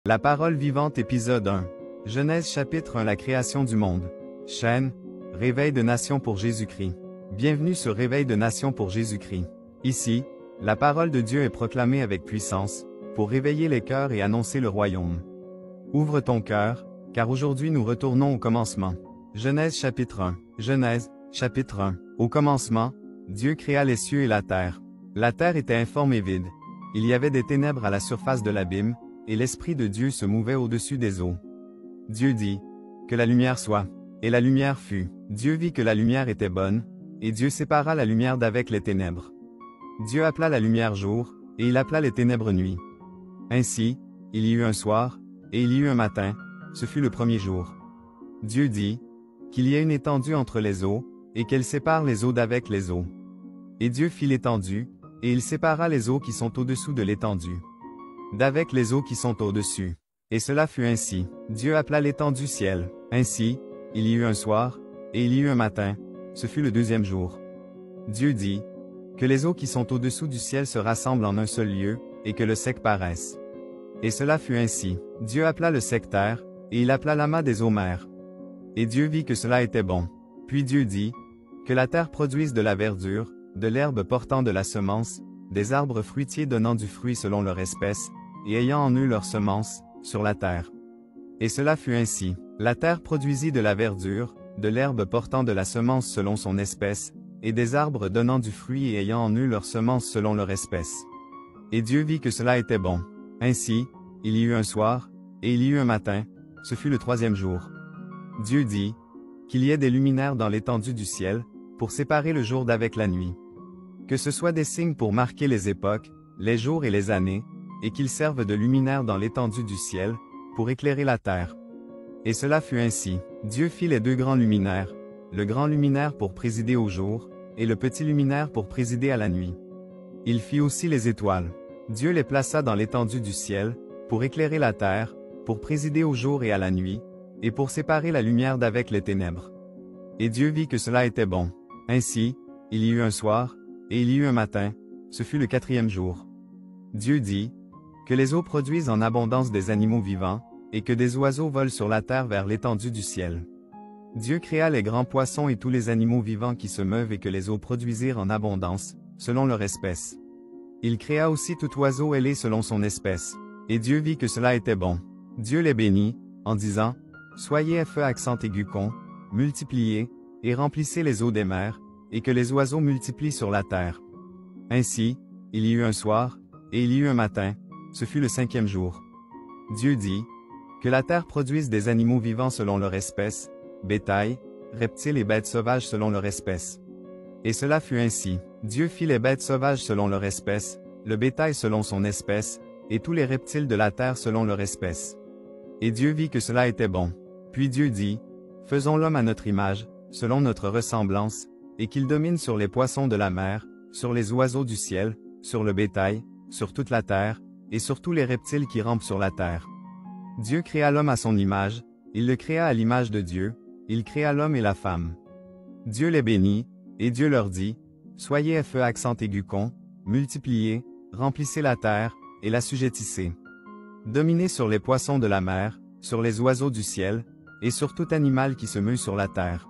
La parole vivante épisode 1. Genèse chapitre 1. La création du monde. Chaîne, Réveil de Nations pour Jésus-Christ. Bienvenue sur Réveil de Nations pour Jésus-Christ. Ici, la parole de Dieu est proclamée avec puissance, pour réveiller les cœurs et annoncer le royaume. Ouvre ton cœur, car aujourd'hui nous retournons au commencement. Genèse chapitre 1. Genèse, chapitre 1. Au commencement, Dieu créa les cieux et la terre. La terre était informe et vide. Il y avait des ténèbres à la surface de l'abîme, et l'Esprit de Dieu se mouvait au-dessus des eaux. Dieu dit, « Que la lumière soit. » Et la lumière fut. Dieu vit que la lumière était bonne, et Dieu sépara la lumière d'avec les ténèbres. Dieu appela la lumière jour, et il appela les ténèbres nuit. Ainsi, il y eut un soir, et il y eut un matin, ce fut le premier jour. Dieu dit, « Qu'il y ait une étendue entre les eaux, et qu'elle sépare les eaux d'avec les eaux. » Et Dieu fit l'étendue, et il sépara les eaux qui sont au-dessous de l'étendue d'avec les eaux qui sont au-dessus. Et cela fut ainsi. Dieu appela l'étendue ciel. Ainsi, il y eut un soir, et il y eut un matin, ce fut le deuxième jour. Dieu dit, « Que les eaux qui sont au-dessous du ciel se rassemblent en un seul lieu, et que le sec paraisse. » Et cela fut ainsi. Dieu appela le sec terre, et il appela l'amas des eaux mers. Et Dieu vit que cela était bon. Puis Dieu dit, « Que la terre produise de la verdure, de l'herbe portant de la semence, des arbres fruitiers donnant du fruit selon leur espèce, et ayant en eux leur semence, sur la terre. » Et cela fut ainsi. La terre produisit de la verdure, de l'herbe portant de la semence selon son espèce, et des arbres donnant du fruit et ayant en eux leur semence selon leur espèce. Et Dieu vit que cela était bon. Ainsi, il y eut un soir, et il y eut un matin, ce fut le troisième jour. Dieu dit, « Qu'il y ait des luminaires dans l'étendue du ciel, pour séparer le jour d'avec la nuit. Que ce soit des signes pour marquer les époques, les jours et les années, et qu'ils servent de luminaires dans l'étendue du ciel, pour éclairer la terre. » Et cela fut ainsi. Dieu fit les deux grands luminaires, le grand luminaire pour présider au jour, et le petit luminaire pour présider à la nuit. Il fit aussi les étoiles. Dieu les plaça dans l'étendue du ciel, pour éclairer la terre, pour présider au jour et à la nuit, et pour séparer la lumière d'avec les ténèbres. Et Dieu vit que cela était bon. Ainsi, il y eut un soir, et il y eut un matin, ce fut le quatrième jour. Dieu dit, « Que les eaux produisent en abondance des animaux vivants, et que des oiseaux volent sur la terre vers l'étendue du ciel. » Dieu créa les grands poissons et tous les animaux vivants qui se meuvent et que les eaux produisirent en abondance, selon leur espèce. Il créa aussi tout oiseau ailé selon son espèce. Et Dieu vit que cela était bon. Dieu les bénit, en disant, « Soyez feu accent aigu con, multipliez, et remplissez les eaux des mers, et que les oiseaux multiplient sur la terre. » Ainsi, il y eut un soir, et il y eut un matin, ce fut le cinquième jour. Dieu dit, « Que la terre produise des animaux vivants selon leur espèce, bétail, reptiles et bêtes sauvages selon leur espèce. » Et cela fut ainsi. Dieu fit les bêtes sauvages selon leur espèce, le bétail selon son espèce, et tous les reptiles de la terre selon leur espèce. Et Dieu vit que cela était bon. Puis Dieu dit, « Faisons l'homme à notre image, selon notre ressemblance, et qu'il domine sur les poissons de la mer, sur les oiseaux du ciel, sur le bétail, sur toute la terre, et sur tous les reptiles qui rampent sur la terre. » Dieu créa l'homme à son image, il le créa à l'image de Dieu, il créa l'homme et la femme. Dieu les bénit, et Dieu leur dit, « Soyez feu accent aigu con, multipliez, remplissez la terre, et l'assujettissez. Dominez sur les poissons de la mer, sur les oiseaux du ciel, et sur tout animal qui se meut sur la terre. »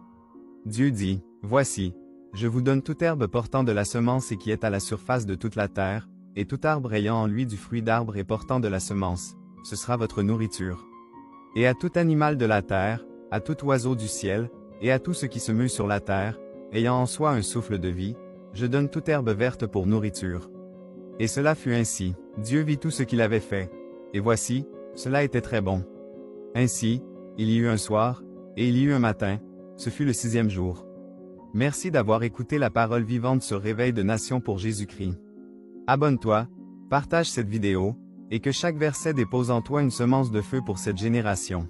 Dieu dit, « Voici, je vous donne toute herbe portant de la semence et qui est à la surface de toute la terre, et tout arbre ayant en lui du fruit d'arbre et portant de la semence, ce sera votre nourriture. Et à tout animal de la terre, à tout oiseau du ciel, et à tout ce qui se meut sur la terre, ayant en soi un souffle de vie, je donne toute herbe verte pour nourriture. » Et cela fut ainsi. Dieu vit tout ce qu'il avait fait. Et voici, cela était très bon. Ainsi, il y eut un soir, et il y eut un matin, ce fut le sixième jour. Merci d'avoir écouté la parole vivante sur Réveil de Nations pour Jésus-Christ. Abonne-toi, partage cette vidéo, et que chaque verset dépose en toi une semence de feu pour cette génération.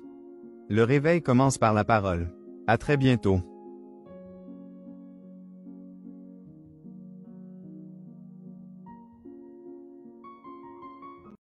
Le réveil commence par la parole. À très bientôt.